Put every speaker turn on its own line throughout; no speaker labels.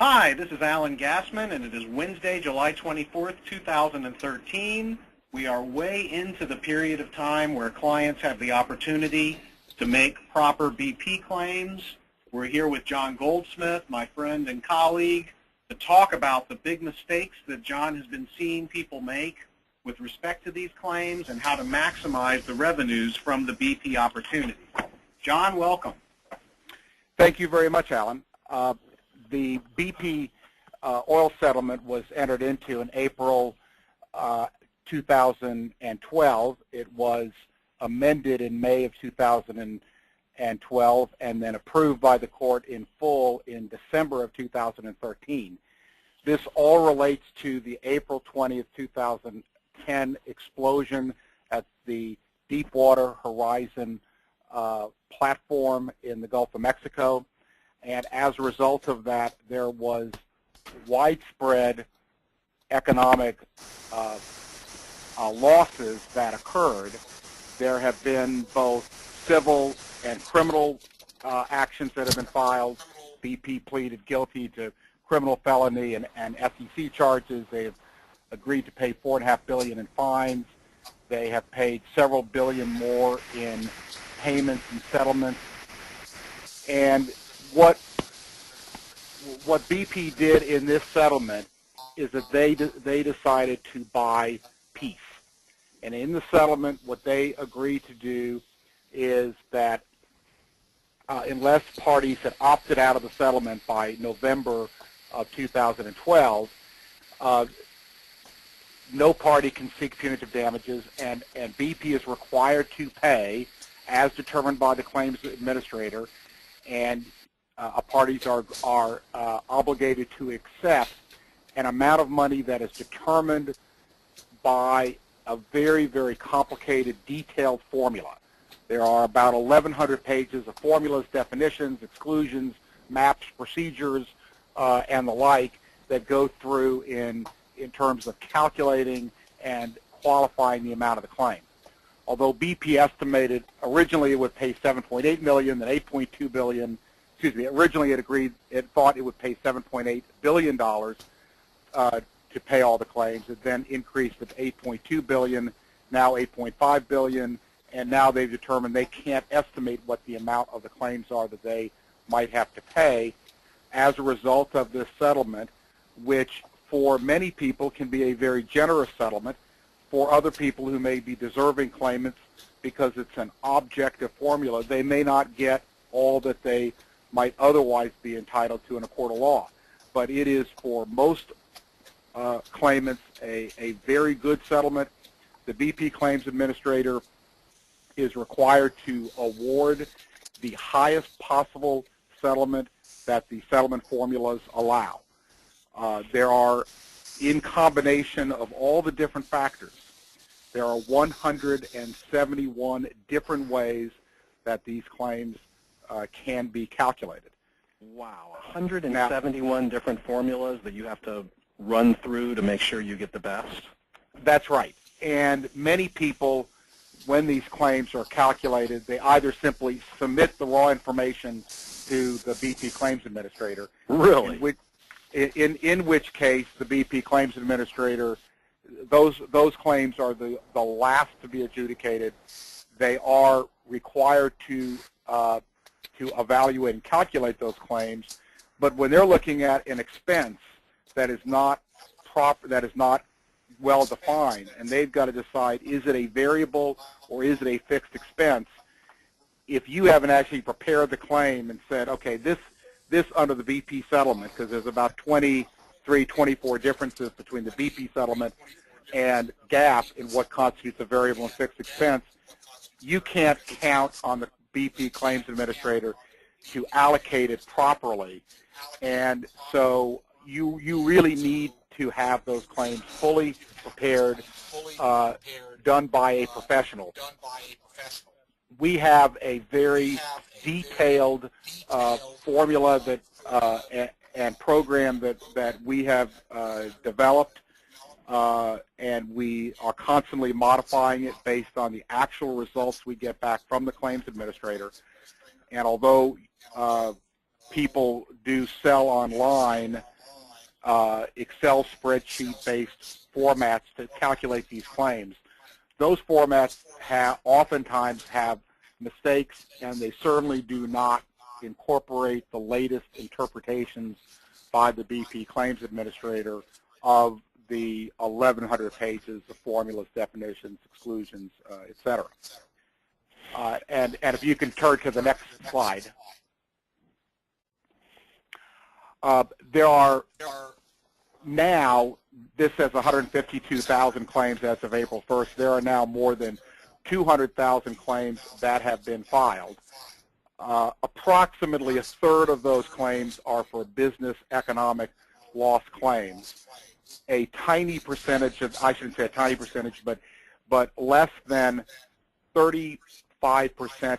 Hi, this is Alan Gassman, and it is Wednesday, July 24th, 2013. We are way into the period of time where clients have the opportunity to make proper BP claims. We're here with John Goldsmith, my friend and colleague, to talk about the big mistakes that John has been seeing people make with respect to these claims and how to maximize the revenues from the BP opportunity. John, welcome.
Thank you very much, Alan. The BP oil settlement was entered into in April 2012. It was amended in May of 2012 and then approved by the court in full in December of 2013. This all relates to the April 20th, 2010 explosion at the Deepwater Horizon platform in the Gulf of Mexico. And as a result of that, there was widespread economic losses that occurred. There have been both civil and criminal actions that have been filed. BP pleaded guilty to criminal felony and SEC charges. They have agreed to pay $4.5 billion in fines. They have paid several billion more in payments and settlements. And what BP did in this settlement is that they decided to buy peace. And in the settlement, what they agreed to do is that unless parties had opted out of the settlement by November of 2012, no party can seek punitive damages, and BP is required to pay as determined by the claims administrator, and parties are obligated to accept an amount of money that is determined by a very, very complicated, detailed formula. There are about 1,100 pages of formulas, definitions, exclusions, maps, procedures, and the like that go through in terms of calculating and qualifying the amount of the claim. Although BP estimated originally it would pay $7.8 million, then $8.2 billion. Originally it thought it would pay $7.8 billion to pay all the claims. It then increased to $8.2 billion, now $8.5 billion, and now they've determined they can't estimate what the amount of the claims are that they might have to pay as a result of this settlement, which for many people can be a very generous settlement. For other people who may be deserving claimants, because it's an objective formula, they may not get all that they might otherwise be entitled to in a court of law. But it is for most claimants a very good settlement. The BP Claims Administrator is required to award the highest possible settlement that the settlement formulas allow. There are, in combination of all the different factors, there are 171 different ways that these claims can be calculated.
Wow, 171 different formulas that you have to run through to make sure you get the best?
That's right. And many people, when these claims are calculated, they either simply submit the raw information to the BP Claims Administrator.
Really?
In which case, the BP Claims Administrator, those claims are the last to be adjudicated. They are required to evaluate and calculate those claims, but when they're looking at an expense that is not proper, that is not well defined, and they've got to decide, is it a variable or is it a fixed expense? If you haven't actually prepared the claim and said, okay, this under the BP settlement, because there's about 23, 24 differences between the BP settlement and GAAP in what constitutes a variable and fixed expense, you can't count on the BP Claims Administrator to allocate it properly. And so you really need to have those claims fully prepared, done by a professional. We have a very detailed formula that and program that we have developed, and we are constantly modifying it based on the actual results we get back from the claims administrator. And although people do sell online Excel spreadsheet-based formats to calculate these claims. Those formats oftentimes have mistakes, and they certainly do not incorporate the latest interpretations by the BP claims administrator of the 1,100 pages of formulas, definitions, exclusions, et cetera. And if you can turn to the next slide. There are now, this says 152,000 claims as of April 1st. There are now more than 200,000 claims that have been filed. Approximately a third of those claims are for business economic loss claims. A tiny percentage of, I shouldn't say a tiny percentage, but less than 35%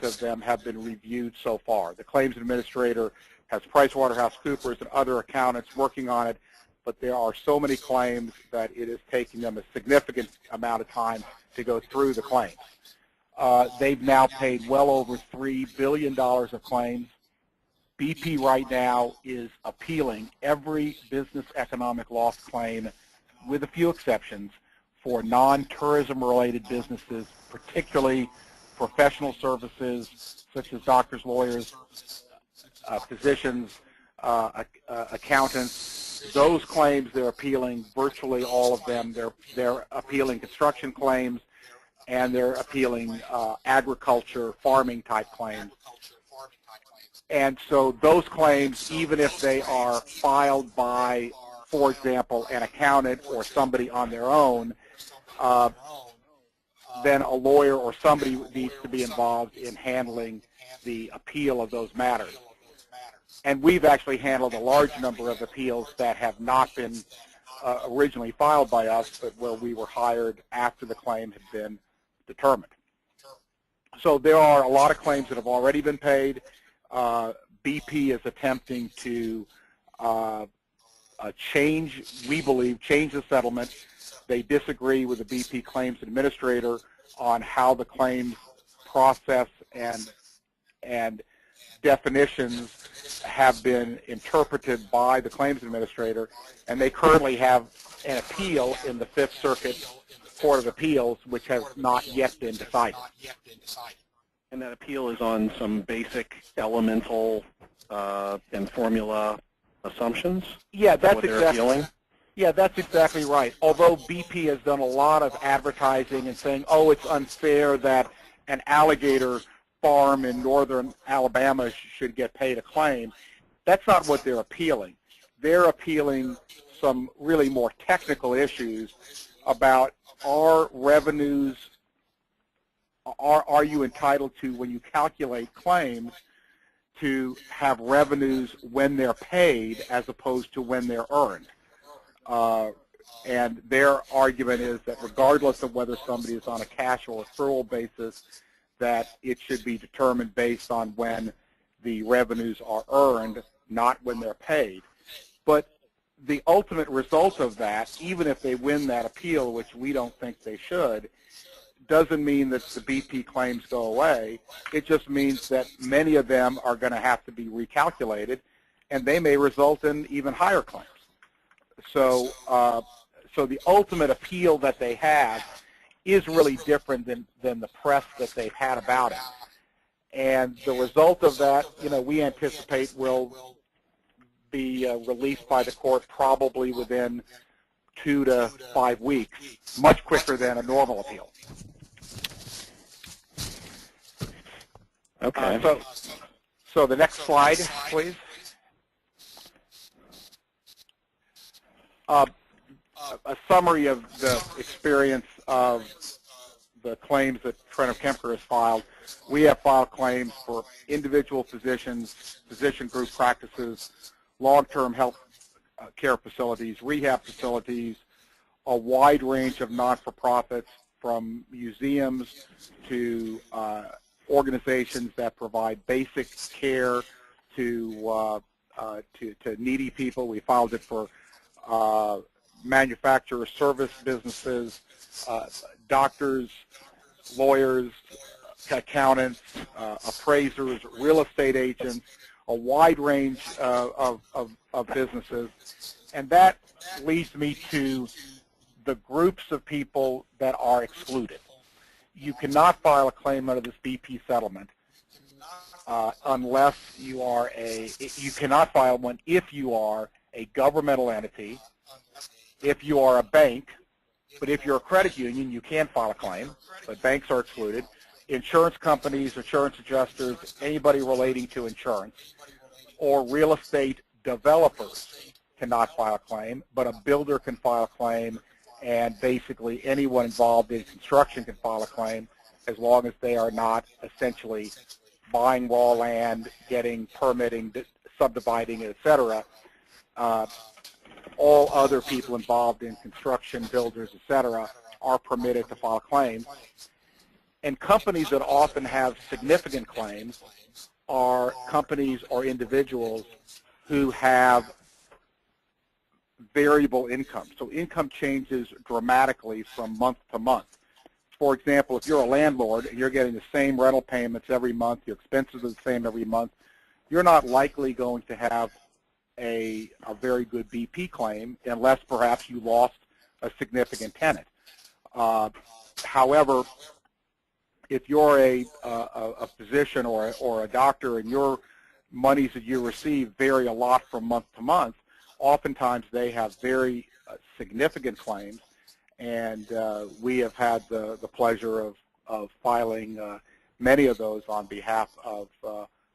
of them have been reviewed so far. The claims administrator has PricewaterhouseCoopers and other accountants working on it, but there are so many claims that it is taking them a significant amount of time to go through the claims. They've now paid well over $3 billion of claims. BP right now is appealing every business economic loss claim, with a few exceptions, for non-tourism related businesses, particularly professional services such as doctors, lawyers, physicians, accountants. Those claims they're appealing, virtually all of them. They're appealing construction claims, and they're appealing agriculture, farming type claims. And so those claims, even if they are filed by, for example, an accountant or somebody on their own, then a lawyer or somebody needs to be involved in handling the appeal of those matters. And we've actually handled a large number of appeals that have not been originally filed by us, but where we were hired after the claim had been determined. So there are a lot of claims that have already been paid. BP is attempting to we believe, change the settlement. They disagree with the BP claims administrator on how the claims process and definitions have been interpreted by the claims administrator, and they currently have an appeal in the Fifth Circuit Court of Appeals, which has not yet been decided.
And that appeal is on some basic elemental and formula assumptions?
Yeah, that's
what they're
exactly.
Appealing?
Yeah, that's exactly right. Although BP has done a lot of advertising and saying, oh, it's unfair that an alligator farm in northern Alabama should get paid a claim, that's not what they're appealing. They're appealing some really more technical issues about are revenues, are you entitled to, when you calculate claims, to have revenues when they're paid as opposed to when they're earned. And their argument is that regardless of whether somebody is on a cash or accrual basis, that it should be determined based on when the revenues are earned, not when they're paid. But the ultimate result of that, even if they win that appeal, which we don't think they should, doesn't mean that the BP claims go away. It just means that many of them are going to have to be recalculated, and they may result in even higher claims. So, so the ultimate appeal that they have is really different than the press that they've had about it. And the result of that, you know, we anticipate will be released by the court probably within 2 to 5 weeks, much quicker than a normal appeal.
Okay.
So the next slide, please. A summary of the experience of the claims that Trenam Kemker has filed. We have filed claims for individual physicians, physician group practices, long-term health care facilities, rehab facilities, a wide range of not-for-profits, from museums to organizations that provide basic care to needy people. We filed it for manufacturer service businesses, doctors, lawyers, accountants, appraisers, real estate agents, a wide range of businesses. And that leads me to the groups of people that are excluded. You cannot file a claim under this BP settlement unless you are you cannot file one if you are a governmental entity, if you are a bank, but if you're a credit union, you can file a claim, but banks are excluded. Insurance companies, insurance adjusters, anybody relating to insurance, or real estate developers cannot file a claim, but a builder can file a claim, and basically anyone involved in construction can file a claim as long as they are not essentially buying raw land, getting permitting, subdividing, etc. All other people involved in construction, builders, etc., are permitted to file claims. And companies that often have significant claims are companies or individuals who have variable income. So income changes dramatically from month to month. For example, if you're a landlord and you're getting the same rental payments every month, your expenses are the same every month, you're not likely going to have a very good BP claim unless perhaps you lost a significant tenant. However, if you're a physician or a doctor and your monies that you receive vary a lot from month to month, oftentimes they have very significant claims, and we have had the pleasure of filing many of those on behalf of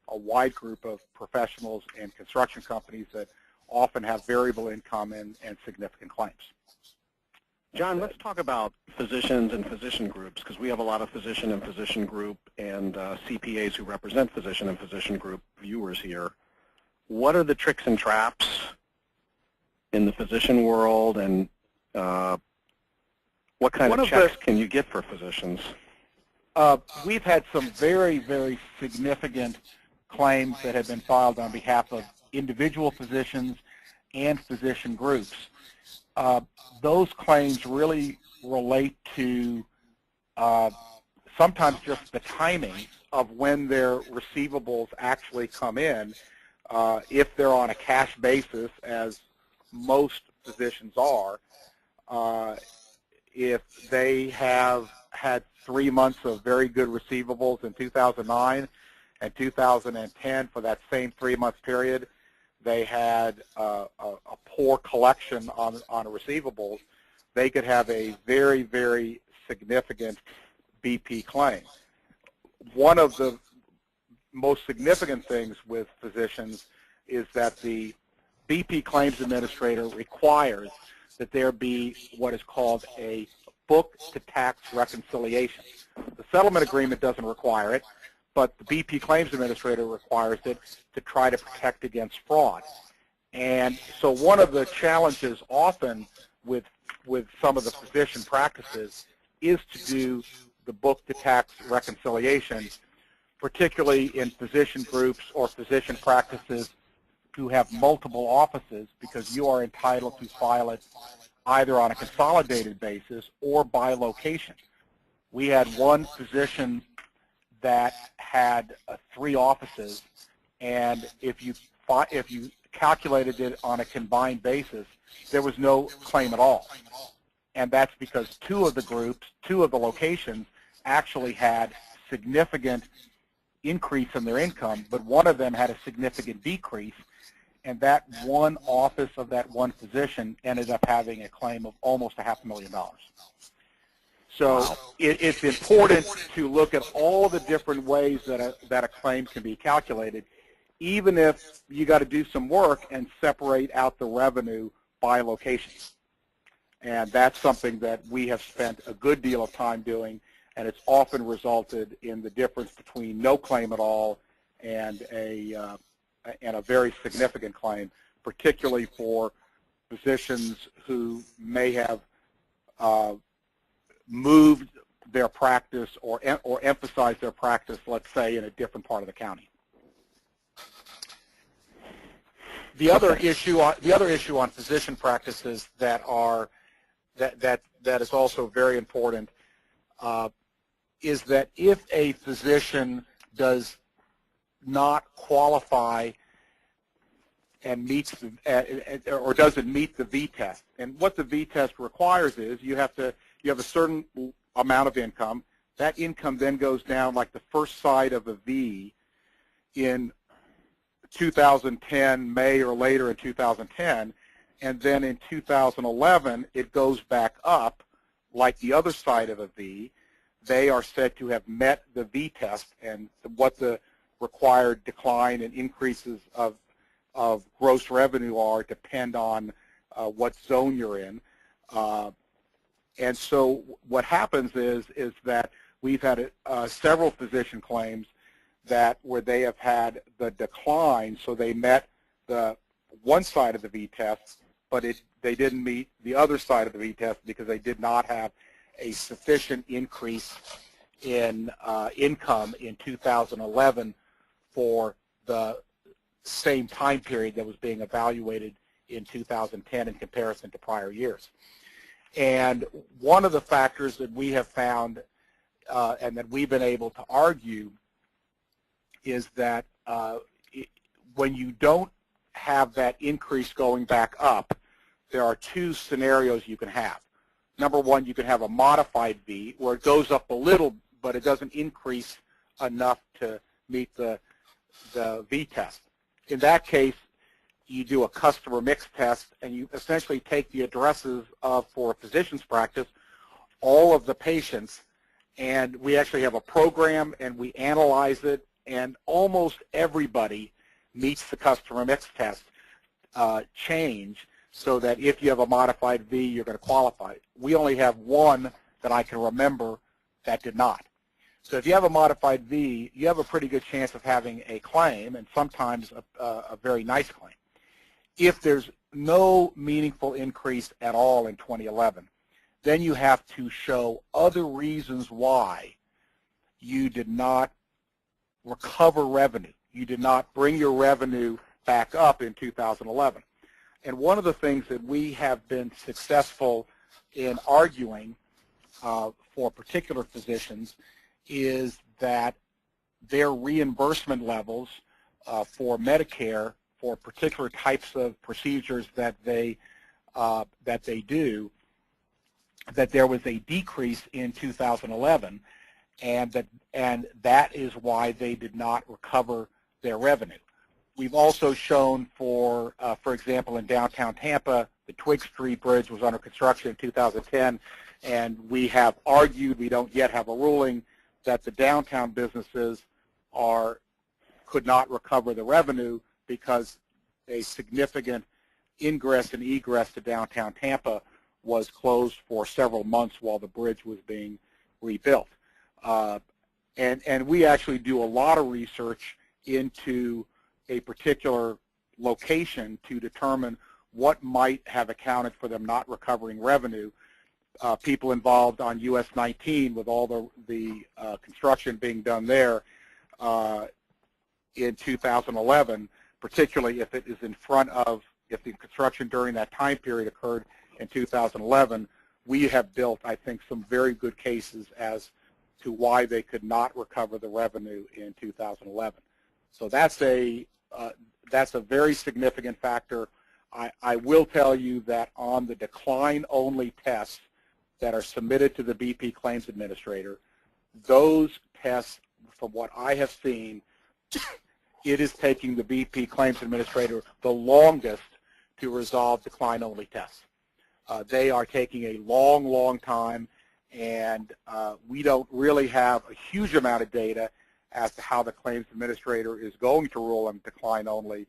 a wide group of professionals and construction companies that often have variable income and significant claims.
John, let's talk about physicians and physician groups, because we have a lot of physician and physician group and CPAs who represent physician and physician group viewers here. What are the tricks and traps in the physician world, and what kind of checks can you get for physicians?
We've had some very, very significant claims that have been filed on behalf of individual physicians and physician groups. Those claims really relate to sometimes just the timing of when their receivables actually come in. If they're on a cash basis, as most physicians are, if they have had 3 months of very good receivables in 2009 and 2010 for that same 3-month period, they had a poor collection on receivables, they could have a very, very significant BP claim. One of the most significant things with physicians is that the BP claims administrator requires that there be what is called a book-to-tax reconciliation. The settlement agreement doesn't require it, but the BP claims administrator requires it to try to protect against fraud. And so one of the challenges often with some of the physician practices is to do the book-to-tax reconciliation, particularly in physician groups or physician practices who have multiple offices, because you are entitled to file it either on a consolidated basis or by location. We had one physician that had 3 offices, and if you calculated it on a combined basis, there was no claim at all. And that's because 2 of the groups, 2 of the locations actually had significant increase in their income, but one of them had a significant decrease, and that one office of that one physician ended up having a claim of almost $500,000. So it's important to look at all the different ways that a claim can be calculated, even if you got to do some work and separate out the revenue by location. And that's something that we have spent a good deal of time doing, and it's often resulted in the difference between no claim at all and a very significant claim, particularly for physicians who may have moved their practice or emphasized their practice, let's say, in a different part of the county. The other issue on physician practices that is also very important is that if a physician does not qualify and meets or doesn't meet the V test. And what the V test requires is you have a certain amount of income. That income then goes down like the first side of a V in 2010, May or later in 2010, and then in 2011 it goes back up like the other side of a V. They are said to have met the V test, and what the required decline and increases of gross revenue are depend on what zone you're in. And so what happens is that we've had several physician claims where they have had the decline, so they met the one side of the V test, but they didn't meet the other side of the V test because they did not have a sufficient increase in income in 2011 for the same time period that was being evaluated in 2010 in comparison to prior years. And one of the factors that we have found and that we've been able to argue is that when you don't have that increase going back up, there are two scenarios you can have. Number one, you can have a modified V where it goes up a little, but it doesn't increase enough to meet the V test. In that case, you do a customer mix test, and you essentially take the addresses for a physician's practice, all of the patients, and we actually have a program, and we analyze it, and almost everybody meets the customer mix test change, so that if you have a modified V, you're going to qualify. We only have one that I can remember that did not. So if you have a modified V, you have a pretty good chance of having a claim, and sometimes a very nice claim. If there's no meaningful increase at all in 2011, then you have to show other reasons why you did not recover revenue. You did not bring your revenue back up in 2011. And one of the things that we have been successful in arguing for particular physicians is that their reimbursement levels for Medicare for particular types of procedures that they do, that there was a decrease in 2011, and that is why they did not recover their revenue. We've also shown for example, in downtown Tampa, the Twig Street Bridge was under construction in 2010, and we have argued, we don't yet have a ruling, that the downtown businesses could not recover the revenue because a significant ingress and egress to downtown Tampa was closed for several months while the bridge was being rebuilt. And we actually do a lot of research into a particular location to determine what might have accounted for them not recovering revenue. People involved on US 19 with all the construction being done there in 2011, particularly if it is if the construction during that time period occurred in 2011, we have built, I think, some very good cases as to why they could not recover the revenue in 2011. So that's a very significant factor. I will tell you that on the decline-only tests that are submitted to the BP Claims Administrator, those tests, from what I have seen, it is taking the BP Claims Administrator the longest to resolve decline-only tests. They are taking a long, long time, and we don't really have a huge amount of data as to how the Claims Administrator is going to rule on decline-only,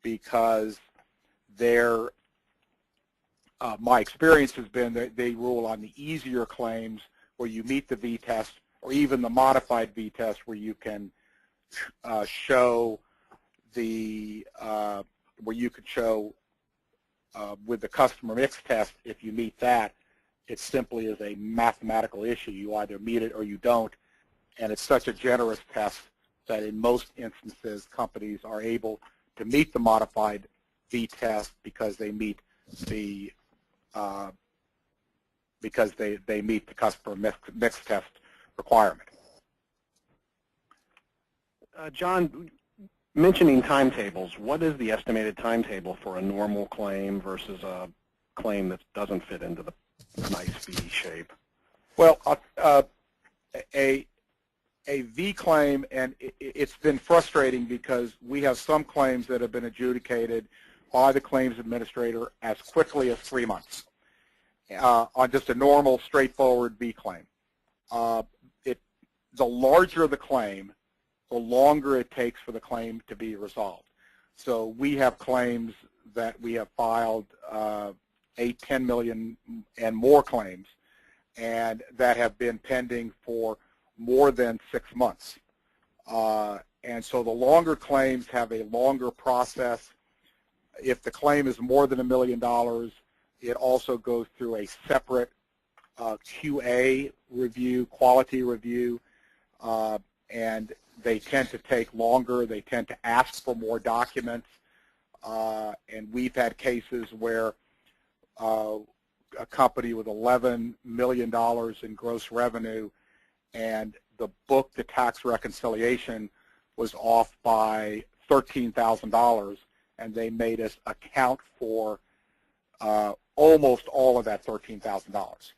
because my experience has been that they rule on the easier claims where you meet the V test, or even the modified V test where you can show with the customer mix test, if you meet that, it simply is a mathematical issue. You either meet it or you don't, and it's such a generous test that in most instances companies are able to meet the modified V test because they meet the customer mix test requirement.
John, mentioning timetables, what is the estimated timetable for a normal claim versus a claim that doesn't fit into the nice V shape?
Well, a V claim, and it's been frustrating because we have some claims that have been adjudicated by the claims administrator as quickly as 3 months on just a normal, straightforward V claim. The larger the claim, the longer it takes for the claim to be resolved. So we have claims that we have filed 8, 10 million and more claims, and that have been pending for more than 6 months. And so the longer claims have a longer process. If the claim is more than $1 million, it also goes through a separate QA review, quality review, and they tend to take longer. They tend to ask for more documents. And we've had cases where a company with $11 million in gross revenue, and the book to tax reconciliation was off by $13,000, and they made us account for almost all of that $13,000.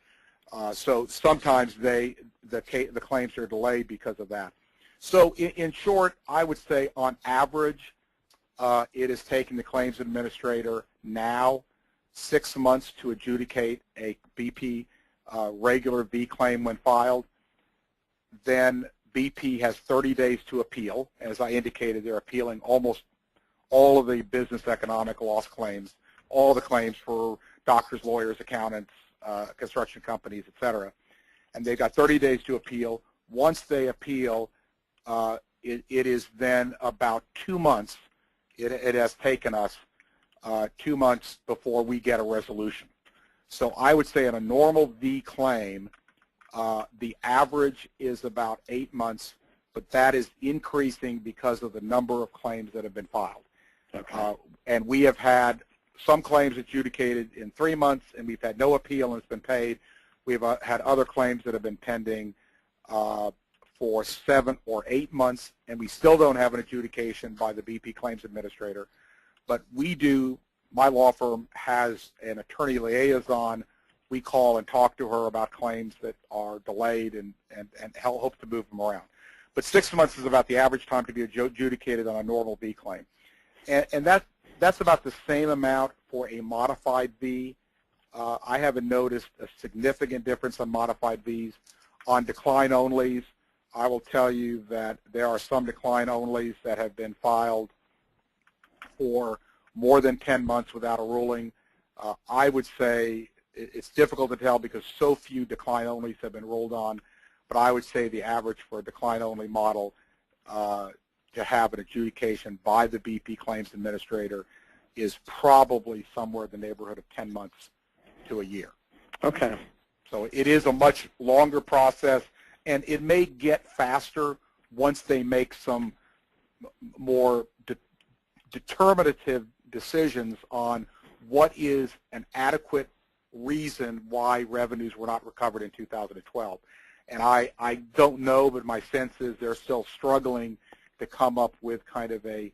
So sometimes the claims are delayed because of that. So in short, I would say on average, it is taking the claims administrator now 6 months to adjudicate a BP regular V claim when filed. Then BP has 30 days to appeal. As I indicated, they're appealing almost all of the business economic loss claims, all the claims for doctors, lawyers, accountants, construction companies, et cetera. And they've got 30 days to appeal. Once they appeal, it is then about 2 months. It has taken us 2 months before we get a resolution. So I would say in a normal V claim, the average is about 8 months, but that is increasing because of the number of claims that have been filed. Okay. And we have had some claims adjudicated in 3 months, and we've had no appeal and it's been paid. We've had other claims that have been pending for 7 or 8 months, and we still don't have an adjudication by the BP claims administrator. But we do, my law firm has an attorney liaison. We call and talk to her about claims that are delayed and hope to move them around. But 6 months is about the average time to be adjudicated on a normal V claim. And that's about the same amount for a modified V. I haven't noticed a significant difference on modified Vs. On decline-onlys, I will tell you that there are some decline-onlys that have been filed for more than 10 months without a ruling. I would say it's difficult to tell because so few decline-onlys have been ruled on, but I would say the average for a decline-only model to have an adjudication by the BP claims administrator is probably somewhere in the neighborhood of 10 months to a year.
Okay.
So it is a much longer process, and it may get faster once they make some more determinative decisions on what is an adequate reason why revenues were not recovered in 2012. And I don't know, but my sense is they're still struggling to come up with kind of a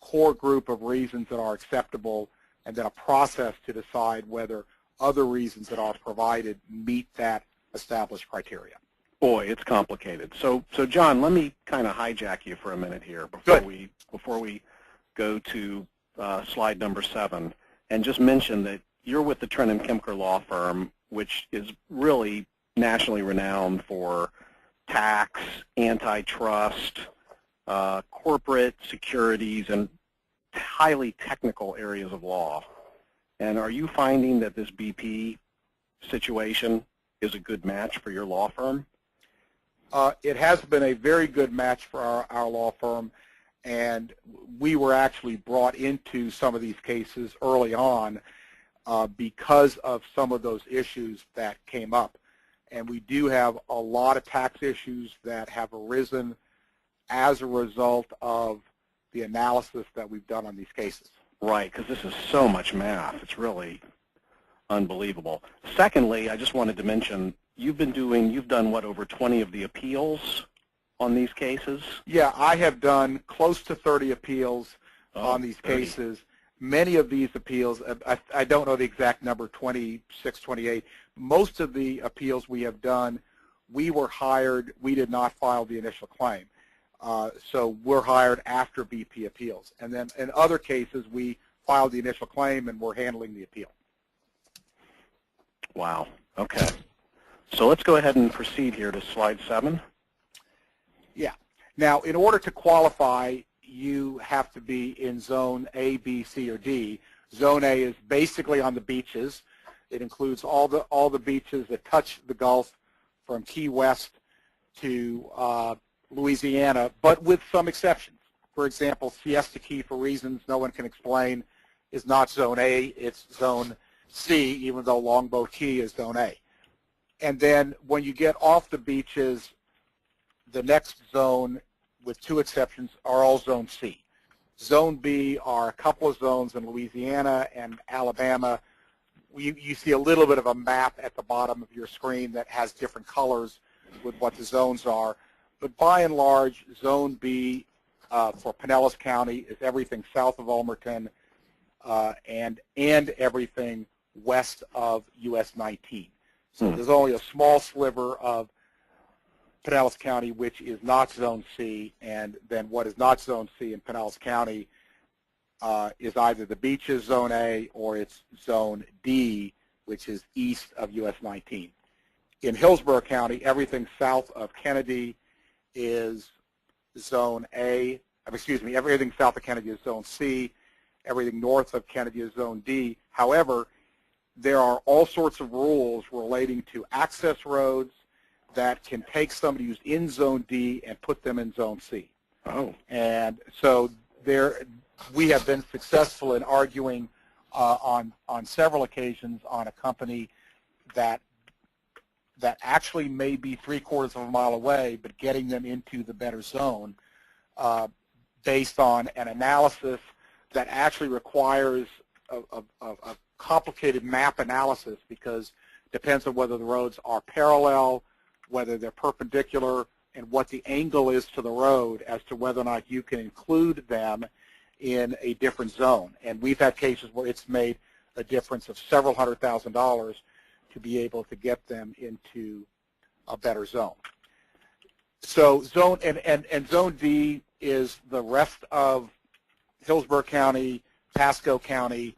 core group of reasons that are acceptable, and then a process to decide whether other reasons that are provided meet that established criteria.
Boy, it's complicated. So John, let me kind of hijack you for a minute here before we go to slide number 7, and just mention that you're with the Trenam Kemker law firm, which is really nationally renowned for tax, antitrust, corporate securities, and highly technical areas of law. And are you finding that this BP situation is a good match for your law firm?
It has been a very good match for our law firm, and we were actually brought into some of these cases early on because of some of those issues that came up. And we do have a lot of tax issues that have arisen as a result of the analysis that we've done on these cases.
Right, because this is so much math. It's really unbelievable. Secondly, I just wanted to mention, you've done what, over 20 of the appeals on these cases?
Yeah, I have done close to 30 appeals on these
30.
cases. Many of these appeals, I don't know the exact number, 26, 28. Most of the appeals we have done, we were hired, we did not file the initial claim. So we're hired after BP appeals. And then in other cases, we filed the initial claim and we're handling the appeal.
Wow. Okay. So let's go ahead and proceed here to slide 7.
Yeah. Now, in order to qualify, you have to be in zone A, B, C, or D. Zone A is basically on the beaches. It includes all the beaches that touch the Gulf from Key West to Louisiana, but with some exceptions. For example, Siesta Key, for reasons no one can explain, is not zone A, it's zone C, even though Longboat Key is zone A. And then when you get off the beaches, the next zone, with 2 exceptions, are all zone C. Zone B are a couple of zones in Louisiana and Alabama. You see a little bit of a map at the bottom of your screen that has different colors with what the zones are. But by and large, Zone B for Pinellas County is everything south of Ulmerton and everything west of US 19. So there's only a small sliver of Pinellas County which is not Zone C, and then what is not Zone C in Pinellas County is either the beaches, Zone A, or it's Zone D, which is east of US 19. In Hillsborough County, everything south of Kennedy is Zone A. Excuse me, everything south of Kennedy is Zone C. Everything north of Kennedy is Zone D. However, there are all sorts of rules relating to access roads that can take somebody who's in Zone D and put them in Zone C.
Oh.
And so we have been successful in arguing on several occasions on a company that actually may be 3/4 of a mile away, but getting them into the better zone based on an analysis that actually requires a complicated map analysis, because it depends on whether the roads are parallel, whether they're perpendicular, and what the angle is to the road as to whether or not you can include them in a different zone. And we've had cases where it's made a difference of several $100,000 to be able to get them into a better zone. So zone and Zone D is the rest of Hillsborough County, Pasco County,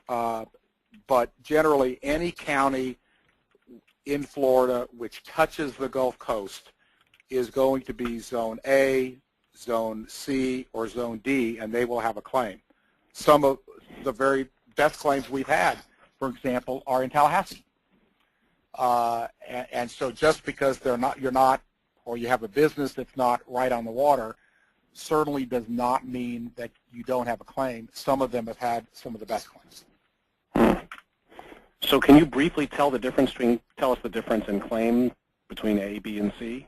but generally any county in Florida which touches the Gulf Coast is going to be Zone A, Zone C, or Zone D, and they will have a claim. Some of the very best claims we've had, for example, are in Tallahassee. And so just because you're not, or you have a business that's not right on the water, certainly does not mean that you don't have a claim. Some of them have had some of the best claims.
So can you briefly tell us the difference in claim between A, B, and C?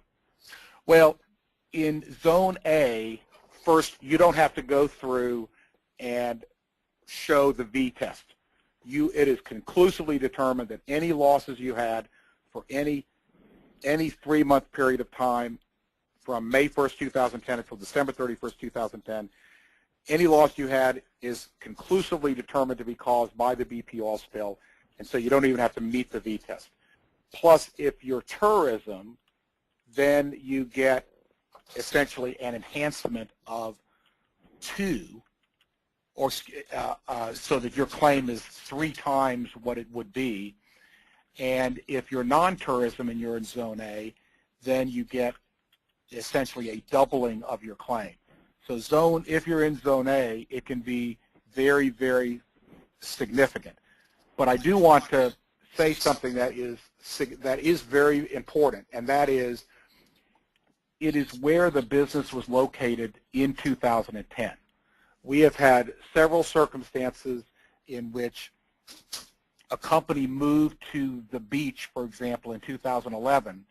Well, in Zone A, first, you don't have to go through and show the V test. It is conclusively determined that any losses you had for any 3-month period of time from May 1st, 2010 until December 31st, 2010, any loss you had is conclusively determined to be caused by the BP oil spill, and so you don't even have to meet the V test. Plus, if you're tourism, then you get essentially an enhancement of 2, or so that your claim is 3 times what it would be. And if you're non-tourism and you're in Zone A, then you get essentially a doubling of your claim. So if you're in Zone A, it can be very, very significant. But I do want to say something that is very important, and that is it is where the business was located in 2010. We have had several circumstances in which a company moved to the beach, for example, in 2011,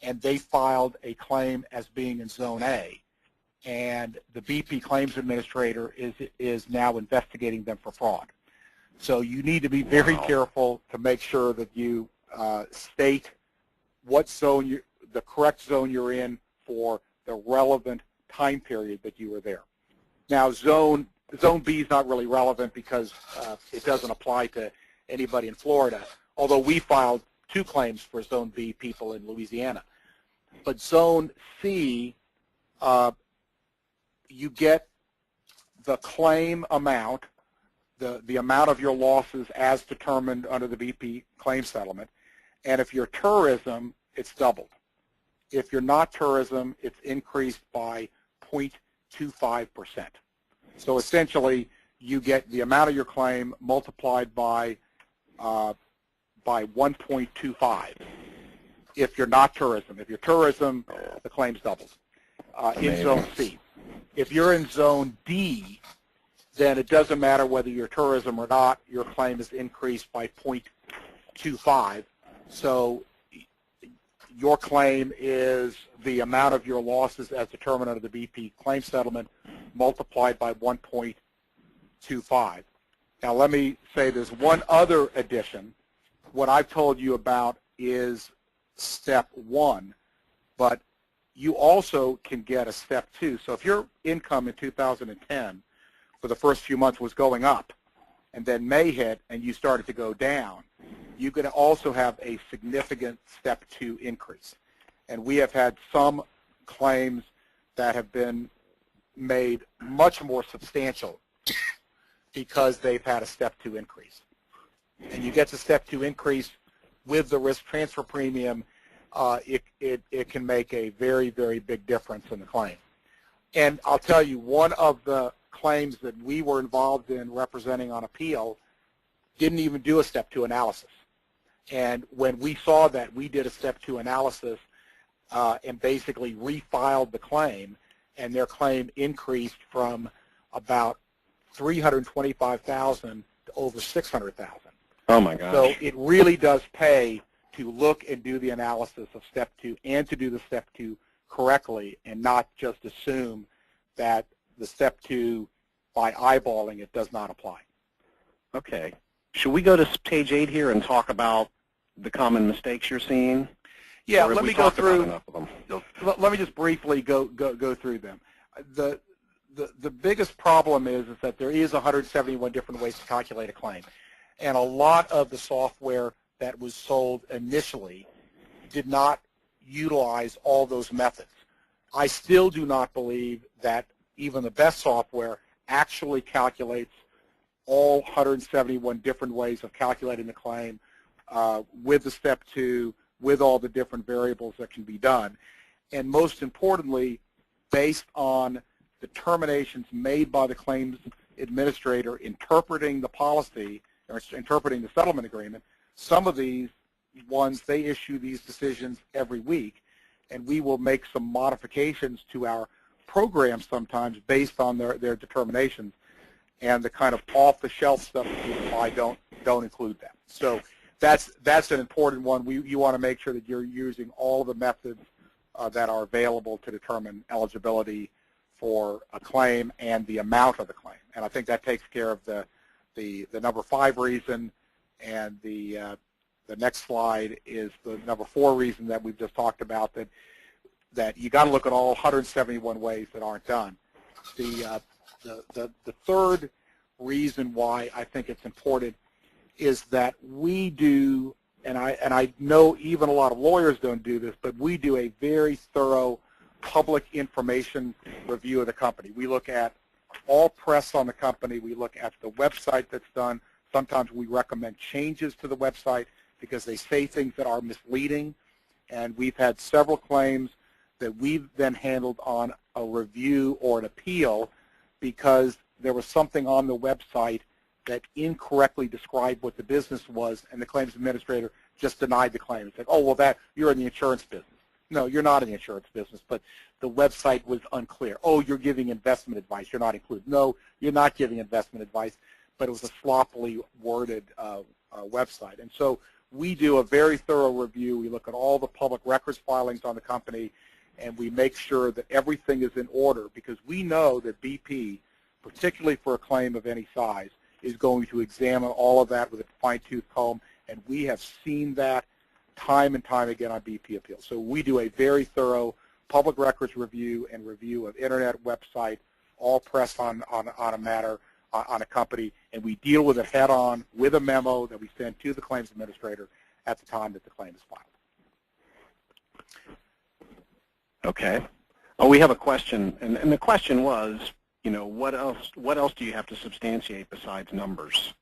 and they filed a claim as being in Zone A, and the BP claims administrator is now investigating them for fraud. So you need to be very careful to make sure that you state what zone the correct zone you're in for the relevant time period that you were there. Now, Zone B is not really relevant because it doesn't apply to anybody in Florida, although we filed 2 claims for Zone B people in Louisiana. But Zone C, you get the claim amount, the amount of your losses as determined under the BP claim settlement, and if you're tourism, it's doubled. If you're not tourism, it's increased by 0.25%. So essentially, you get the amount of your claim multiplied by 1.25 if you're not tourism. If you're tourism, the claim's doubled in Zone C. If you're in Zone D, then it doesn't matter whether you're tourism or not, your claim is increased by 0.25. So your claim is the amount of your losses as determined under the BP claim settlement multiplied by 1.25. Now let me say there's one other addition. What I've told you about is step 1, but you also can get a step 2. So if your income in 2010 for the first few months was going up, and then May hit and you started to go down, you could also have a significant step 2 increase. And we have had some claims that have been made much more substantial because they've had a step 2 increase. And you get the step 2 increase with the risk transfer premium, it can make a very, very big difference in the claim. And I'll tell you, one of the claims that we were involved in representing on appeal didn't even do a step 2 analysis. And when we saw that, we did a step 2 analysis and basically refiled the claim, and their claim increased from about $325,000 to over $600,000.
Oh my gosh.
So it really does pay to look and do the analysis of step 2 and to do the step 2 correctly and not just assume that the step 2 by eyeballing it does not apply.
Okay. Should we go to page 8 here and talk about the common mistakes you're seeing?
Yeah, let me go through. Let me just briefly go through them. The biggest problem is that there is 171 different ways to calculate a claim, and a lot of the software that was sold initially did not utilize all those methods. I still do not believe that even the best software actually calculates all 171 different ways of calculating the claim with the step 2, with all the different variables that can be done. And most importantly, based on determinations made by the claims administrator interpreting the policy or interpreting the settlement agreement, some of these ones, they issue these decisions every week, and we will make some modifications to our program sometimes based on their determinations, and the kind of off-the-shelf stuff that we apply don't include that. So that's an important one. You want to make sure that you're using all the methods that are available to determine eligibility for a claim and the amount of the claim. And I think that takes care of the number 5 reason, and the next slide is the number 4 reason that we've just talked about, that you got to look at all 171 ways that aren't done. The third reason why I think it's important is that we do, and I know even a lot of lawyers don't do this, but we do a very thorough public information review of the company. We look at all press on the company. We look at the website that's done. Sometimes we recommend changes to the website because they say things that are misleading. And we've had several claims that we've then handled on a review or an appeal because there was something on the website that incorrectly described what the business was, and the claims administrator just denied the claim. It's like, oh, well, you're in the insurance business. No, you're not in the insurance business, but the website was unclear. Oh, you're giving investment advice. You're not included. No, you're not giving investment advice, but it was a sloppily worded website. And so we do a very thorough review. We look at all the public records filings on the company, and we make sure that everything is in order, because we know that BP, particularly for a claim of any size, is going to examine all of that with a fine-tooth comb, and we have seen that time and time again on BP appeals. So we do a very thorough public records review and review of internet website, all press on a matter, on a company, and we deal with it head-on with a memo that we send to the claims administrator at the time that the claim is filed.
Okay. Oh, we have a question, and the question was, you know, what else do you have to substantiate besides numbers?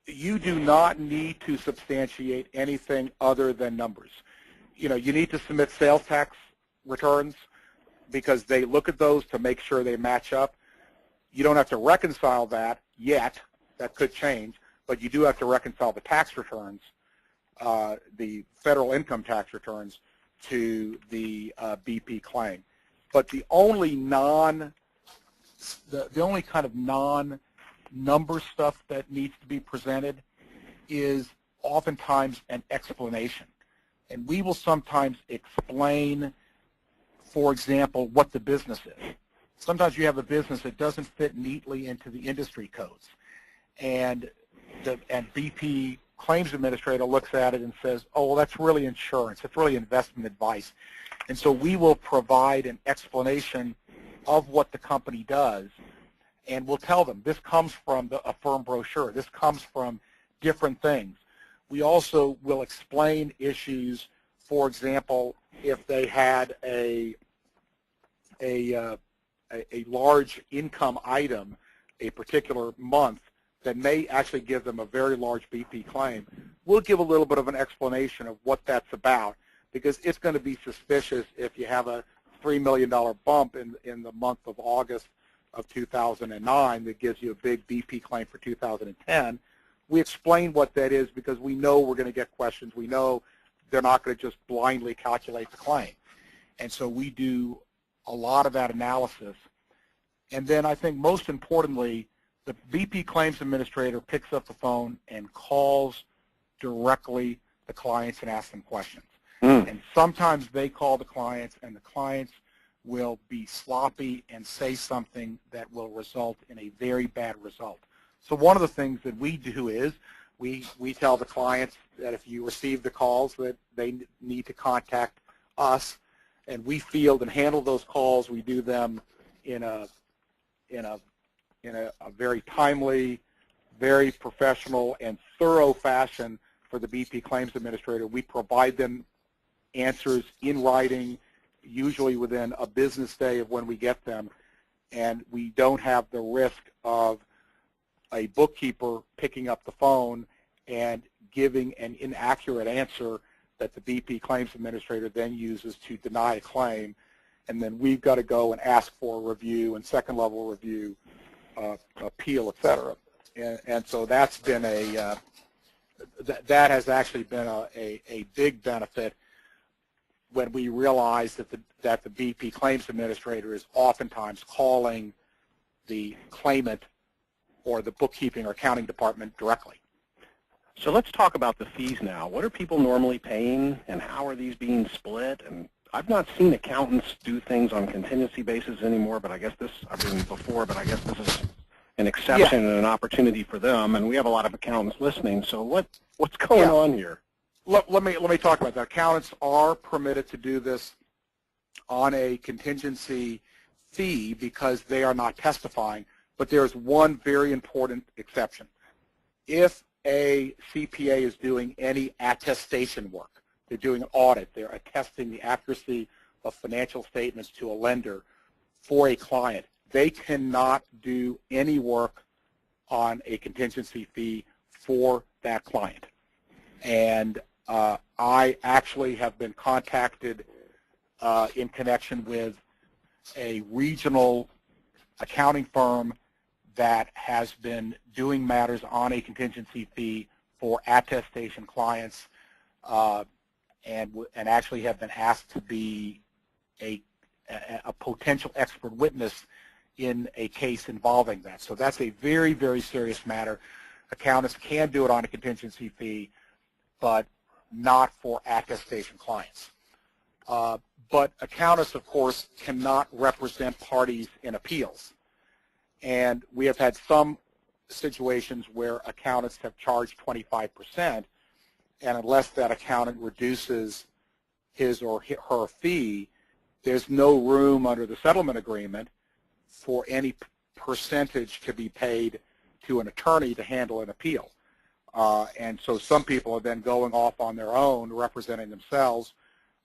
You do not need to substantiate anything other than numbers. You know, you need to submit sales tax returns because they look at those to make sure they match up. You don't have to reconcile that yet. That could change, but you do have to reconcile the tax returns, the federal income tax returns, to the BP claim. But the only kind of non-number stuff that needs to be presented is oftentimes an explanation. And we will sometimes explain, for example, what the business is. Sometimes you have a business that doesn't fit neatly into the industry codes. And BP claims administrator looks at it and says, oh, well, that's really insurance. It's really investment advice. And so we will provide an explanation of what the company does, and we'll tell them this comes from a firm brochure. This comes from different things. We also will explain issues, for example, if they had a large income item a particular month that may actually give them a very large BP claim, we'll give a little bit of an explanation of what that's about, because it's going to be suspicious if you have a $3 million bump in the month of August of 2009 that gives you a big BP claim for 2010. We explain what that is because we know we're going to get questions. We know they're not going to just blindly calculate the claim. And so we do a lot of that analysis. And then I think most importantly, the BP claims administrator picks up the phone and calls directly the clients and asks them questions. And sometimes they call the clients, and the clients will be sloppy and say something that will result in a very bad result. So one of the things that we do is we tell the clients that if you receive the calls that they need to contact us, and we field and handle those calls. We do them in a very timely, very professional, and thorough fashion for the BP claims administrator. We provide them answers in writing, usually within a business day of when we get them, and we don't have the risk of a bookkeeper picking up the phone and giving an inaccurate answer that the BP claims administrator then uses to deny a claim, and then we've got to go and ask for a review and second-level review, appeal, et cetera. And so that's been that has actually been a big benefit when we realize that the BP claims administrator is oftentimes calling the claimant or the bookkeeping or accounting department directly.
So let's talk about the fees now. What are people normally paying, and how are these being split? And I've not seen accountants do things on a contingency basis anymore, but I guess this, I've been before, but I guess this is an exception and an opportunity for them, and we have a lot of accountants listening. So what's going on here?
Let me talk about that. Accountants are permitted to do this on a contingency fee because they are not testifying, but there's one very important exception. If a CPA is doing any attestation work, they're doing an audit, they're attesting the accuracy of financial statements to a lender for a client, they cannot do any work on a contingency fee for that client. And I actually have been contacted in connection with a regional accounting firm that has been doing matters on a contingency fee for attestation clients, and actually have been asked to be a potential expert witness in a case involving that. So that's a very, very serious matter. Accountants can do it on a contingency fee, but not for attestation clients. But accountants, of course, cannot represent parties in appeals. And we have had some situations where accountants have charged 25%, and unless that accountant reduces his or her fee, there's no room under the settlement agreement for any percentage to be paid to an attorney to handle an appeal. And so some people are then going off on their own, representing themselves,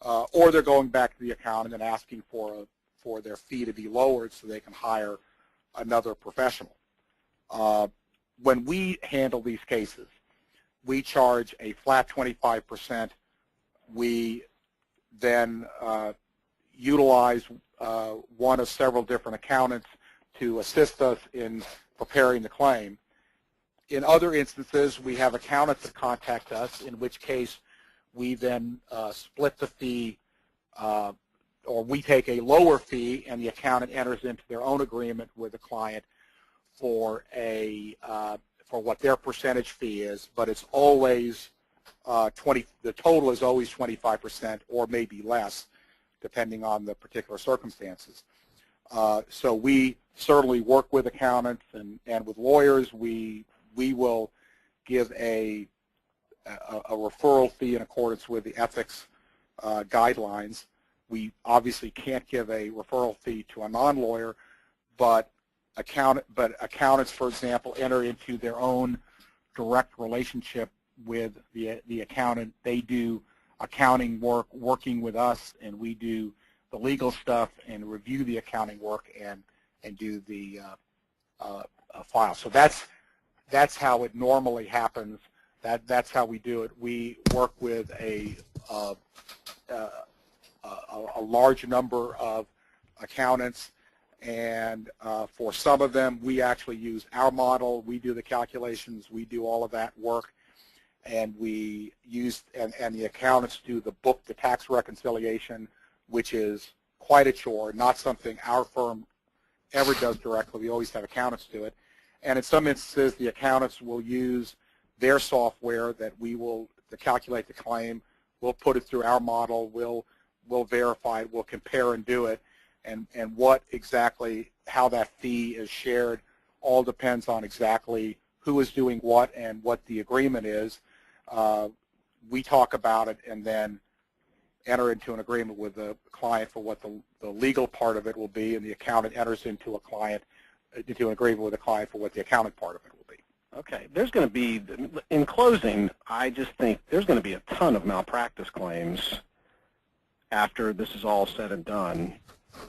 or they're going back to the accountant and asking for their fee to be lowered so they can hire another professional. When we handle these cases, we charge a flat 25%. We then utilize one of several different accountants to assist us in preparing the claim. In other instances, we have accountants that contact us, in which case we then split the fee, or we take a lower fee and the accountant enters into their own agreement with the client for what their percentage fee is, but it's always the total is always 25% or maybe less, depending on the particular circumstances. So we certainly work with accountants and with lawyers. We will give a referral fee in accordance with the ethics guidelines. We obviously can't give a referral fee to a non-lawyer, but accountants, for example, enter into their own direct relationship with the accountant. They do accounting work working with us, and we do the legal stuff and review the accounting work and do the file. So that's how it normally happens. That's how we do it. We work with a large number of accountants, and for some of them, we actually use our model. We do the calculations. We do all of that work, and we use and the accountants do the tax reconciliation, which is quite a chore, not something our firm ever does directly. We always have accountants do it. And in some instances, the accountants will use their software that to calculate the claim. We'll put it through our model. We'll verify it. We'll compare and do it. And how that fee is shared all depends on exactly who is doing what and what the agreement is. We talk about it and then enter into an agreement with the client for what the legal part of it will be, and the accountant enters into an agreement with the client for what the accounting part of it will be.
Okay. There's going to be, in closing, I just think there's going to be a ton of malpractice claims after this is all said and done,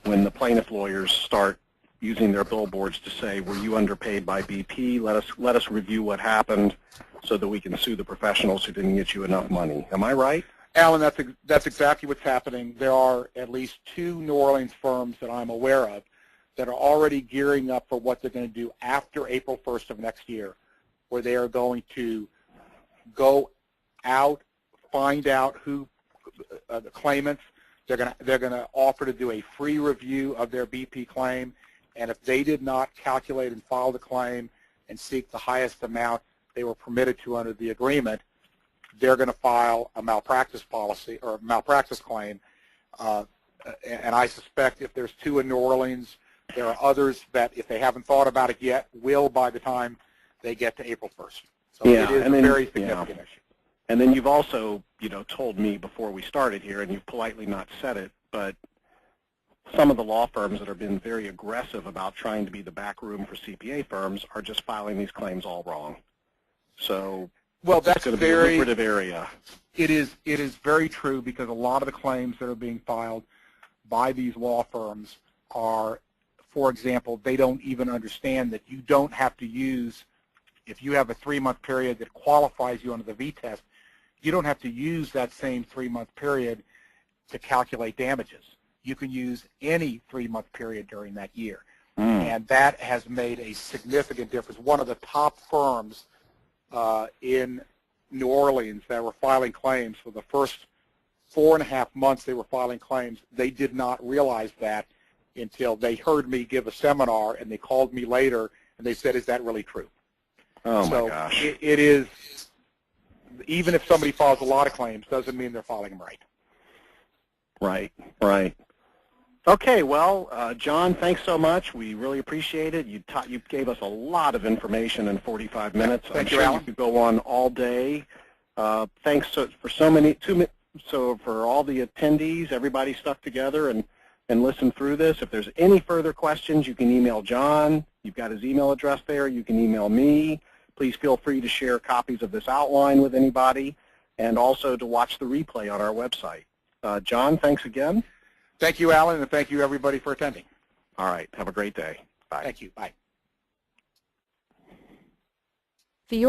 when the plaintiff lawyers start using their billboards to say, were you underpaid by BP? Let us review what happened so that we can sue the professionals who didn't get you enough money. Am I right?
Alan, that's exactly what's happening. There are at least 2 New Orleans firms that I'm aware of that are already gearing up for what they're going to do after April 1st of next year, where they are going to go out, find out who the claimants. They're going to offer to do a free review of their BP claim, and if they did not calculate and file the claim and seek the highest amount they were permitted to under the agreement, they're going to file a malpractice policy or malpractice claim. And I suspect if there's 2 in New Orleans, there are others that, if they haven't thought about it yet, will by the time they get to April 1st. So it is a very significant issue.
And then you've also, told me before we started here, and you've politely not said it, but some of the law firms that have been very aggressive about trying to be the back room for CPA firms are just filing these claims all wrong. So that's going to be a lucrative area.
It is very true, because a lot of the claims that are being filed by these law firms are, for example, they don't even understand that you don't have to use, if you have a 3-month period that qualifies you under the V test, you don't have to use that same 3-month period to calculate damages. You can use any 3-month period during that year. And that has made a significant difference. One of the top firms in New Orleans that were filing claims for the first 4.5 months they were filing claims, they did not realize that until they heard me give a seminar, and they called me later and they said, is that really true?
Oh, my gosh.
It is, even if somebody files a lot of claims, doesn't mean they're filing them right.
Right. Okay, well, John, thanks so much. We really appreciate it. You gave us a lot of information in 45 minutes.
Thank
you,
Alan.
You could go on all day. Thanks for so many. So for all the attendees, everybody stuck together and listened through this. If there's any further questions, you can email John. You've got his email address there. You can email me. Please feel free to share copies of this outline with anybody, and also to watch the replay on our website. John, thanks again.
Thank you, Alan, and thank you, everybody, for attending.
All right. Have a great day. Bye.
Thank you. Bye.
The